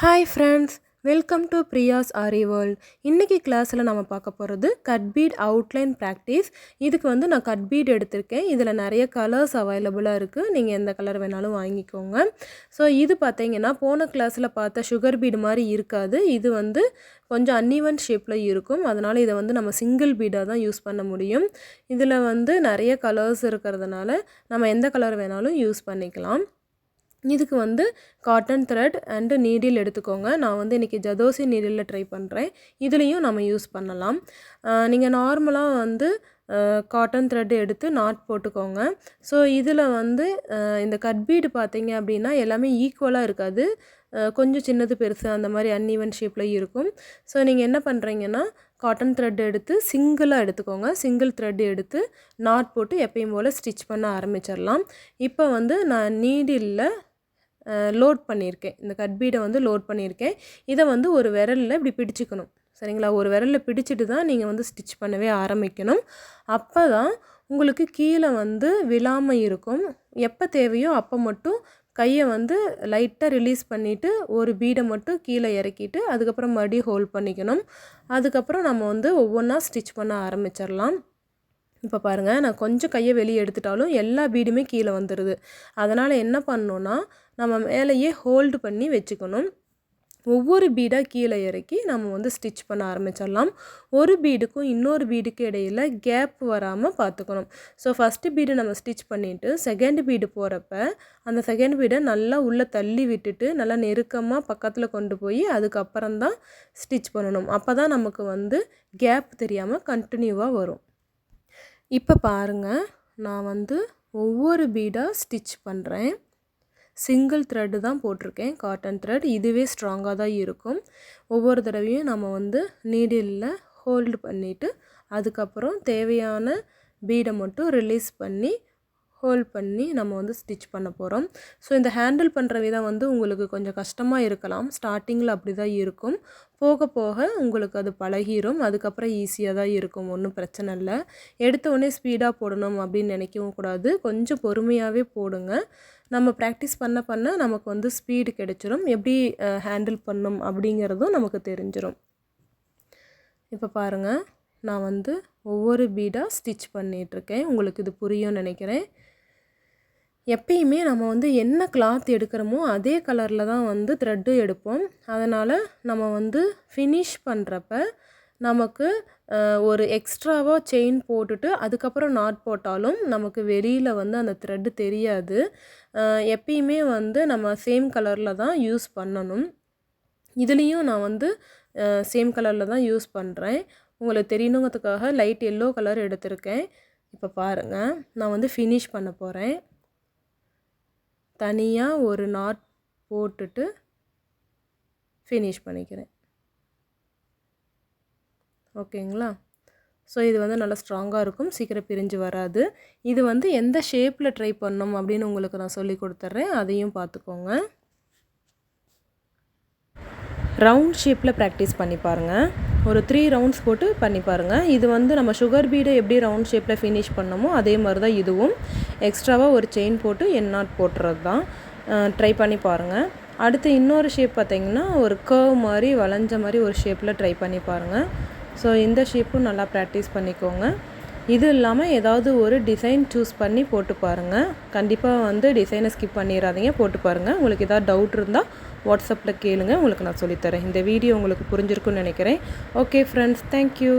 Hi friends, welcome to Priya's Aari World. இன்னைக்கு கிளாஸில் நம்ம பார்க்க போகிறது cutbead outline practice. இதுக்கு வந்து நான் cutbead எடுத்திருக்கேன். இதில் நிறைய கலர்ஸ் அவைலபிளாக இருக்குது. நீங்கள் எந்த கலர் வேணாலும் வாங்கிக்கோங்க. ஸோ இது பார்த்தீங்கன்னா போன கிளாஸில் பார்த்த சுகர் பீடு மாதிரி இருக்காது. இது வந்து கொஞ்சம் அன்ஈவன் ஷேப்பில் இருக்கும். அதனால் இதை வந்து நம்ம சிங்கிள் பீடாக தான் யூஸ் பண்ண முடியும். இதில் வந்து நிறைய கலர்ஸ் இருக்கிறதுனால நம்ம எந்த கலர் வேணாலும் யூஸ் பண்ணிக்கலாம். இதுக்கு வந்து காட்டன் த்ரெட் அண்டு நீடில் எடுத்துக்கோங்க. நான் வந்து இன்றைக்கி ஜதோசி நீடிலில் ட்ரை பண்ணுறேன். இதுலேயும் நம்ம யூஸ் பண்ணலாம். நீங்கள் நார்மலாக வந்து காட்டன் த்ரெட் எடுத்து நாட் போட்டுக்கோங்க. ஸோ இதில் வந்து இந்த கட்பீடு பார்த்தீங்க அப்படின்னா எல்லாமே ஈக்குவலாக இருக்காது. கொஞ்சம் சின்னது பெருசு அந்த மாதிரி அன்ஈவன் ஷேப்பில் இருக்கும். ஸோ நீங்கள் என்ன பண்ணுறீங்கன்னா காட்டன் த்ரெட் எடுத்து சிங்கிளாக எடுத்துக்கோங்க. சிங்கிள் த்ரெட் எடுத்து நாட் போட்டு எப்பயும் போல் ஸ்டிச் பண்ண ஆரம்பிச்சிடலாம். இப்போ வந்து நான் நீடிலில் லோட் பண்ணியிருக்கேன். இந்த கட்பீடை வந்து லோட் பண்ணியிருக்கேன். இதை வந்து ஒரு விரலில் இப்படி பிடிச்சிக்கணும். சரிங்களா? ஒரு விரலில் பிடிச்சிட்டு தான் நீங்கள் வந்து ஸ்டிச் பண்ணவே ஆரம்பிக்கணும். அப்போ தான் உங்களுக்கு கீழே வந்து விழாமல் இருக்கும். எப்போ தேவையோ அப்போ மட்டும் கையை வந்து லைட்டாக ரிலீஸ் பண்ணிவிட்டு ஒரு பீடை மட்டும் கீழே இறக்கிட்டு அதுக்கப்புறம் மறுபடியும் ஹோல்ட் பண்ணிக்கணும். அதுக்கப்புறம் நம்ம வந்து ஒவ்வொன்றா ஸ்டிச் பண்ண ஆரம்பிச்சிடலாம். இப்போ பாருங்கள், நான் கொஞ்சம் கையை வெளியே எடுத்துட்டாலும் எல்லா பீடுமே கீழே வந்துடுது. அதனால் என்ன பண்ணணுன்னா நம்ம மேலேயே ஹோல்டு பண்ணி வச்சுக்கணும். ஒவ்வொரு பீடாக கீழே இறக்கி நம்ம வந்து ஸ்டிச் பண்ண ஆரம்பிச்சிடலாம். ஒரு பீடுக்கும் இன்னொரு பீடுக்கு இடையில் கேப் வராமல் பார்த்துக்கணும். ஸோ ஃபஸ்ட்டு பீடு நம்ம ஸ்டிச் பண்ணிவிட்டு செகண்ட் பீடு போகிறப்ப அந்த செகண்ட் பீடை நல்லா உள்ளே தள்ளி விட்டுட்டு நல்லா நெருக்கமாக பக்கத்தில் கொண்டு போய் அதுக்கப்புறம் தான் ஸ்டிச் பண்ணணும். அப்போ தான் நமக்கு வந்து கேப் தெரியாமல் கண்டினியூவாக வரும். இப்போ பாருங்கள், நான் வந்து ஒவ்வொரு பீடாக ஸ்டிச் பண்ணுறேன். சிங்கிள் த்ரெட்டு தான் போட்டிருக்கேன், காட்டன் த்ரெட். இதுவே ஸ்ட்ராங்காக தான் இருக்கும். ஒவ்வொரு தடவையும் நம்ம வந்து நீடிலில் ஹோல்டு பண்ணிவிட்டு அதுக்கப்புறம் தேவையான பீடை மட்டும் ரிலீஸ் பண்ணி ஹோல்ட் பண்ணி நம்ம வந்து ஸ்டிச் பண்ண போகிறோம். ஸோ இந்த ஹேண்டில் பண்ணுற விதம் வந்து உங்களுக்கு கொஞ்சம் கஷ்டமாக இருக்கலாம். ஸ்டார்டிங்கில் அப்படி தான் இருக்கும். போக போக உங்களுக்கு அது பழகிரும். அதுக்கப்புறம் ஈஸியாக தான் இருக்கும். ஒன்றும் பிரச்சனை இல்லை. எடுத்த உடனே ஸ்பீடாக போடணும் அப்படின்னு நினைக்கவும் கூடாது. கொஞ்சம் பொறுமையாகவே போடுங்க. நம்ம ப்ராக்டிஸ் பண்ண பண்ண நமக்கு வந்து ஸ்பீடு கிடைச்சிரும். எப்படி ஹேண்டில் பண்ணணும் அப்படிங்கிறதும் நமக்கு தெரிஞ்சிடும். இப்போ பாருங்கள், நான் வந்து ஒவ்வொரு பீடாக ஸ்டிச் பண்ணிகிட்ருக்கேன். உங்களுக்கு இது புரியும்னு நினைக்கிறேன். எப்பயுமே நம்ம வந்து என்ன கிளாத் எடுக்கிறோமோ அதே கலரில் தான் வந்து த்ரெட்டும் எடுப்போம். அதனால் நம்ம வந்து ஃபினிஷ் பண்ணுறப்ப நமக்கு ஒரு எக்ஸ்ட்ராவாக செயின் போட்டுட்டு அதுக்கப்புறம் நாட் போட்டாலும் நமக்கு வெளியில் வந்து அந்த த்ரெட்டு தெரியாது. எப்பயுமே வந்து நம்ம சேம் கலரில் தான் யூஸ் பண்ணணும். இதுலேயும் நான் வந்து சேம் கலரில் தான் யூஸ் பண்ணுறேன். உங்களுக்கு தெரியணுங்கிறதுக்காக லைட் எல்லோ கலர் எடுத்திருக்கேன். இப்போ பாருங்கள், நான் வந்து ஃபினிஷ் பண்ண போகிறேன். தனியாக ஒரு நாட் போட்டுட்டு ஃபினிஷ் பண்ணிக்கிறேன். ஓகேங்களா? ஸோ இது வந்து நல்லா ஸ்ட்ராங்காக இருக்கும். சீக்கிரம் பிரிஞ்சு வராது. இது வந்து எந்த ஷேப்பில் ட்ரை பண்ணணும் அப்படின்னு உங்களுக்கு நான் சொல்லி கொடுத்துட்றேன். அதையும் பார்த்துக்கோங்க. ரவுண்ட் ஷேப்பில் ப்ராக்டிஸ் பண்ணி பாருங்கள். ஒரு 3 ரவுண்ட்ஸ் போட்டு பண்ணி பாருங்கள். இது வந்து நம்ம சுகர் பீடை எப்படி ரவுண்ட் ஷேப்பில் ஃபினிஷ் பண்ணமோ அதே மாதிரி தான் இதுவும். எக்ஸ்ட்ராவாக ஒரு செயின் போட்டு நாட் போட்டுறது தான். ட்ரை பண்ணி பாருங்கள். அடுத்து இன்னொரு ஷேப் பார்த்திங்கன்னா ஒரு கர்வ் மாதிரி வளைஞ்ச மாதிரி ஒரு ஷேப்பில் ட்ரை பண்ணி பாருங்கள். ஸோ இந்த ஷேப்பும் நல்லா ப்ராக்டிஸ் பண்ணிக்கோங்க. இது இல்லாமல் ஏதாவது ஒரு டிசைன் சூஸ் பண்ணி போட்டு பாருங்கள். கண்டிப்பாக வந்து டிசைனை ஸ்கிப் பண்ணிடாதீங்க, போட்டு பாருங்கள். உங்களுக்கு ஏதாவது டவுட் இருந்தால் வாட்ஸ்அப்பில் கேளுங்க, உங்களுக்கு நான் சொல்லித்தரேன். இந்த வீடியோ உங்களுக்கு புரிஞ்சிருக்குன்னு நினைக்கிறேன். Okay friends, thank you.